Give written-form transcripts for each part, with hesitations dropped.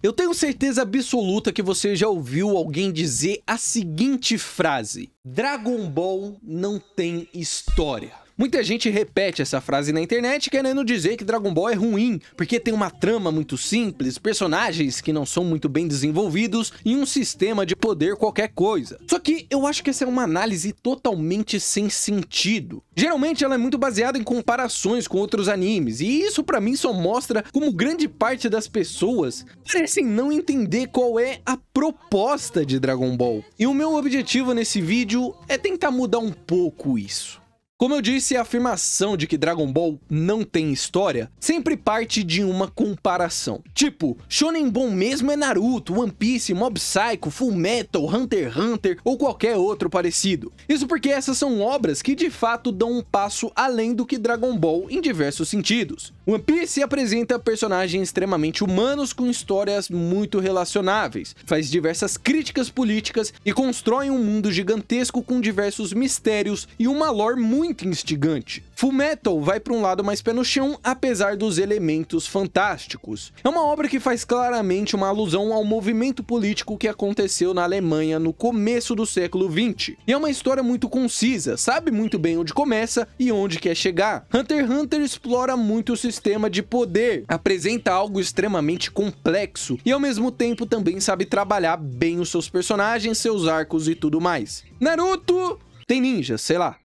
Eu tenho certeza absoluta que você já ouviu alguém dizer a seguinte frase: Dragon Ball não tem história. Muita gente repete essa frase na internet querendo dizer que Dragon Ball é ruim, porque tem uma trama muito simples, personagens que não são muito bem desenvolvidos e um sistema de poder qualquer coisa. Só que eu acho que essa é uma análise totalmente sem sentido. Geralmente ela é muito baseada em comparações com outros animes, e isso pra mim só mostra como grande parte das pessoas parecem não entender qual é a proposta de Dragon Ball. E o meu objetivo nesse vídeo é tentar mudar um pouco isso. Como eu disse, a afirmação de que Dragon Ball não tem história sempre parte de uma comparação. Tipo, shonen bom mesmo é Naruto, One Piece, Mob Psycho, Fullmetal, Hunter x Hunter ou qualquer outro parecido. Isso porque essas são obras que de fato dão um passo além do que Dragon Ball em diversos sentidos. One Piece apresenta personagens extremamente humanos com histórias muito relacionáveis, faz diversas críticas políticas e constrói um mundo gigantesco com diversos mistérios e uma lore muito instigante. Fullmetal vai para um lado mais pé no chão, apesar dos elementos fantásticos. É uma obra que faz claramente uma alusão ao movimento político que aconteceu na Alemanha no começo do século XX. E é uma história muito concisa, sabe muito bem onde começa e onde quer chegar. Hunter x Hunter explora muito o sistema de poder, apresenta algo extremamente complexo e ao mesmo tempo também sabe trabalhar bem os seus personagens, seus arcos e tudo mais. Naruto tem ninjas, sei lá.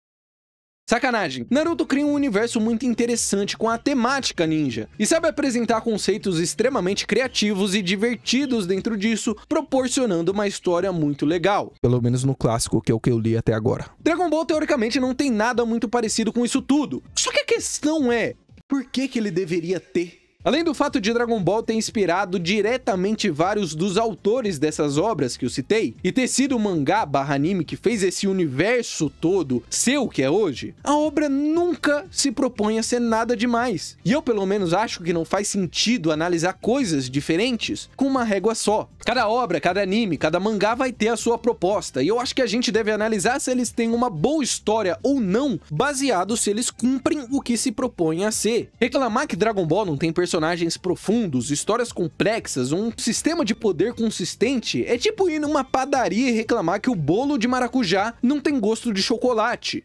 Sacanagem, Naruto cria um universo muito interessante com a temática ninja, e sabe apresentar conceitos extremamente criativos e divertidos dentro disso, proporcionando uma história muito legal. Pelo menos no clássico, que é o que eu li até agora. Dragon Ball teoricamente não tem nada muito parecido com isso tudo, só que a questão é, por que ele deveria ter? Além do fato de Dragon Ball ter inspirado diretamente vários dos autores dessas obras que eu citei, e ter sido o mangá / anime que fez esse universo todo ser o que é hoje, a obra nunca se propõe a ser nada demais. E eu pelo menos acho que não faz sentido analisar coisas diferentes com uma régua só. Cada obra, cada anime, cada mangá vai ter a sua proposta, e eu acho que a gente deve analisar se eles têm uma boa história ou não, baseado se eles cumprem o que se propõem a ser. Reclamar que Dragon Ball não tem personagens profundos, histórias complexas, um sistema de poder consistente, é tipo ir numa padaria e reclamar que o bolo de maracujá não tem gosto de chocolate.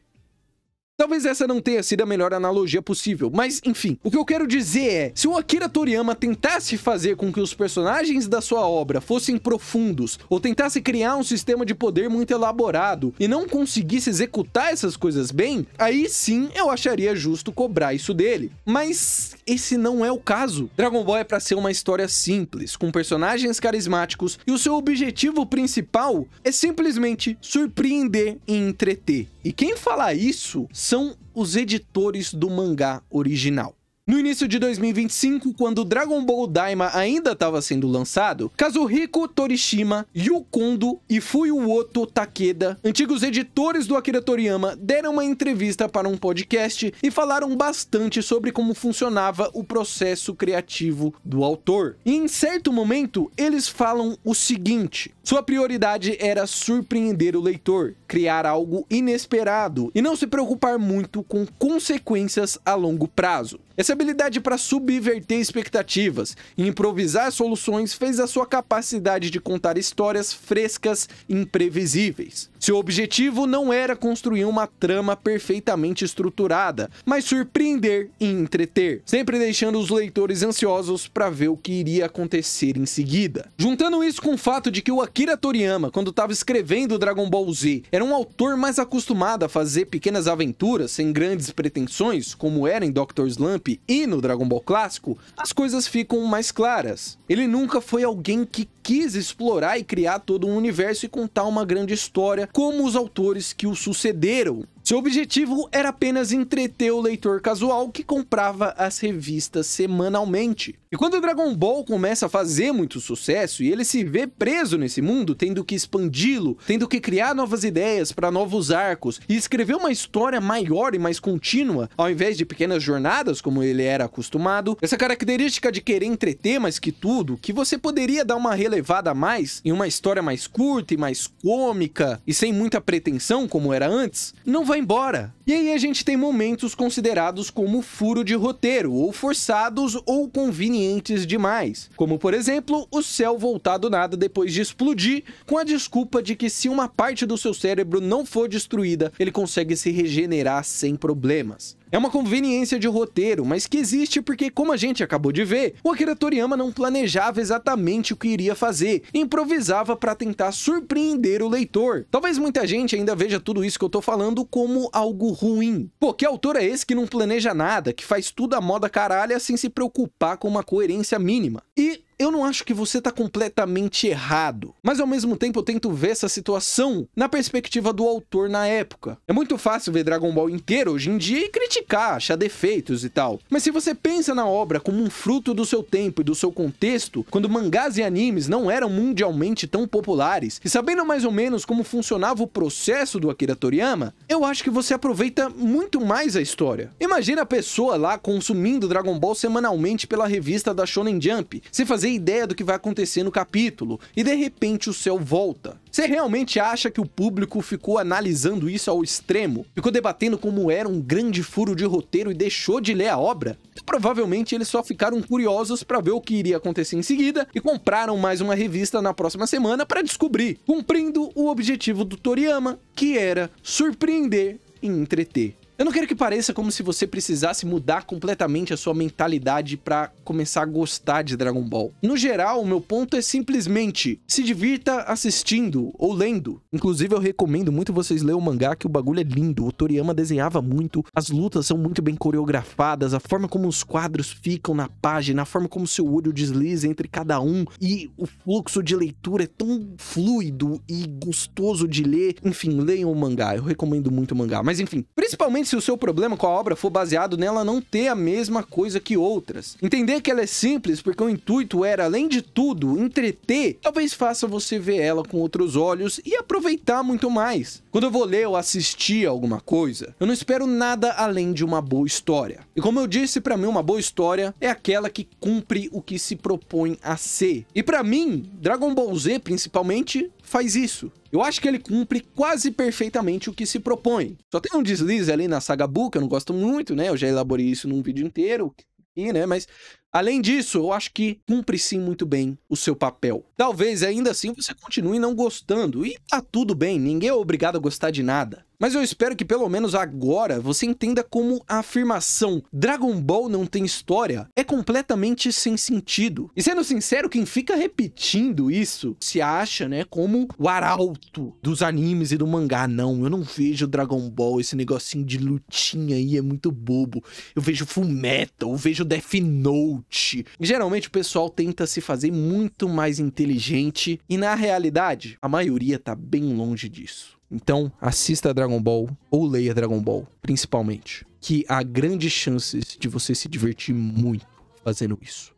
Talvez essa não tenha sido a melhor analogia possível, mas enfim, o que eu quero dizer é, se o Akira Toriyama tentasse fazer com que os personagens da sua obra fossem profundos, ou tentasse criar um sistema de poder muito elaborado, e não conseguisse executar essas coisas bem, aí sim eu acharia justo cobrar isso dele. Mas esse não é o caso. Dragon Ball é pra ser uma história simples, com personagens carismáticos, e o seu objetivo principal é simplesmente surpreender e entreter. E quem fala isso são os editores do mangá original. No início de 2025, quando Dragon Ball Daima ainda estava sendo lançado, Kazuhiko Torishima, Yu Kondo e Fuyuoto Takeda, antigos editores do Akira Toriyama, deram uma entrevista para um podcast e falaram bastante sobre como funcionava o processo criativo do autor. E em certo momento, eles falam o seguinte: sua prioridade era surpreender o leitor, criar algo inesperado e não se preocupar muito com consequências a longo prazo. Essa habilidade para subverter expectativas e improvisar soluções fez a sua capacidade de contar histórias frescas e imprevisíveis. Seu objetivo não era construir uma trama perfeitamente estruturada, mas surpreender e entreter, sempre deixando os leitores ansiosos para ver o que iria acontecer em seguida. Juntando isso com o fato de que o Akira Toriyama, quando estava escrevendo Dragon Ball Z, era um autor mais acostumado a fazer pequenas aventuras sem grandes pretensões, como era em Dr. Slump e no Dragon Ball clássico, as coisas ficam mais claras. Ele nunca foi alguém que quis explorar e criar todo um universo e contar uma grande história como os autores que o sucederam. Seu objetivo era apenas entreter o leitor casual que comprava as revistas semanalmente. E quando Dragon Ball começa a fazer muito sucesso e ele se vê preso nesse mundo, tendo que expandi-lo, tendo que criar novas ideias para novos arcos e escrever uma história maior e mais contínua, ao invés de pequenas jornadas como ele era acostumado, essa característica de querer entreter mais que tudo, que você poderia dar uma relevada a mais em uma história mais curta e mais cômica e sem muita pretensão como era antes, não vai embora. E aí a gente tem momentos considerados como furo de roteiro, ou forçados ou convenientes demais. Como, por exemplo, o céu voltar do nada depois de explodir, com a desculpa de que se uma parte do seu cérebro não for destruída, ele consegue se regenerar sem problemas. É uma conveniência de roteiro, mas que existe porque, como a gente acabou de ver, o Akira Toriyama não planejava exatamente o que iria fazer, improvisava para tentar surpreender o leitor. Talvez muita gente ainda veja tudo isso que eu tô falando como algo ruim. Pô, que autor é esse que não planeja nada, que faz tudo à moda caralha sem se preocupar com uma coerência mínima? E eu não acho que você tá completamente errado, mas ao mesmo tempo eu tento ver essa situação na perspectiva do autor na época. É muito fácil ver Dragon Ball inteiro hoje em dia e criticar, achar defeitos e tal. Mas se você pensa na obra como um fruto do seu tempo e do seu contexto, quando mangás e animes não eram mundialmente tão populares, e sabendo mais ou menos como funcionava o processo do Akira Toriyama, eu acho que você aproveita muito mais a história. Imagina a pessoa lá consumindo Dragon Ball semanalmente pela revista da Shonen Jump, sem fazer ideia do que vai acontecer no capítulo, e de repente o céu volta. Você realmente acha que o público ficou analisando isso ao extremo? Ficou debatendo como era um grande furo de roteiro e deixou de ler a obra? Então, provavelmente eles só ficaram curiosos para ver o que iria acontecer em seguida e compraram mais uma revista na próxima semana para descobrir, cumprindo o objetivo do Toriyama, que era surpreender e entreter. Eu não quero que pareça como se você precisasse mudar completamente a sua mentalidade pra começar a gostar de Dragon Ball. No geral, o meu ponto é simplesmente se divirta assistindo ou lendo. Inclusive, eu recomendo muito vocês lerem o mangá, que o bagulho é lindo. O Toriyama desenhava muito, as lutas são muito bem coreografadas, a forma como os quadros ficam na página, a forma como seu olho desliza entre cada um, e o fluxo de leitura é tão fluido e gostoso de ler. Enfim, leiam o mangá, eu recomendo muito o mangá. Mas enfim, principalmente se o seu problema com a obra for baseado nela não ter a mesma coisa que outras. Entender que ela é simples porque o intuito era, além de tudo, entreter, talvez faça você ver ela com outros olhos e aproveitar muito mais. Quando eu vou ler ou assistir alguma coisa, eu não espero nada além de uma boa história. E como eu disse, pra mim uma boa história é aquela que cumpre o que se propõe a ser. E pra mim, Dragon Ball Z principalmente faz isso. Eu acho que ele cumpre quase perfeitamente o que se propõe. Só tem um deslize ali na saga Buu, que eu não gosto muito, né? Eu já elaborei isso num vídeo inteiro, né? Mas, além disso, eu acho que cumpre sim muito bem o seu papel. Talvez, ainda assim, você continue não gostando. E tá tudo bem, ninguém é obrigado a gostar de nada. Mas eu espero que pelo menos agora você entenda como a afirmação Dragon Ball não tem história é completamente sem sentido. E sendo sincero, quem fica repetindo isso se acha, né, como o arauto dos animes e do mangá. Não, eu não vejo Dragon Ball, esse negocinho de lutinha aí é muito bobo. Eu vejo Fullmetal, eu vejo Death Note. E, geralmente o pessoal tenta se fazer muito mais inteligente e na realidade a maioria tá bem longe disso. Então, assista Dragon Ball ou leia Dragon Ball, principalmente, que há grandes chances de você se divertir muito fazendo isso.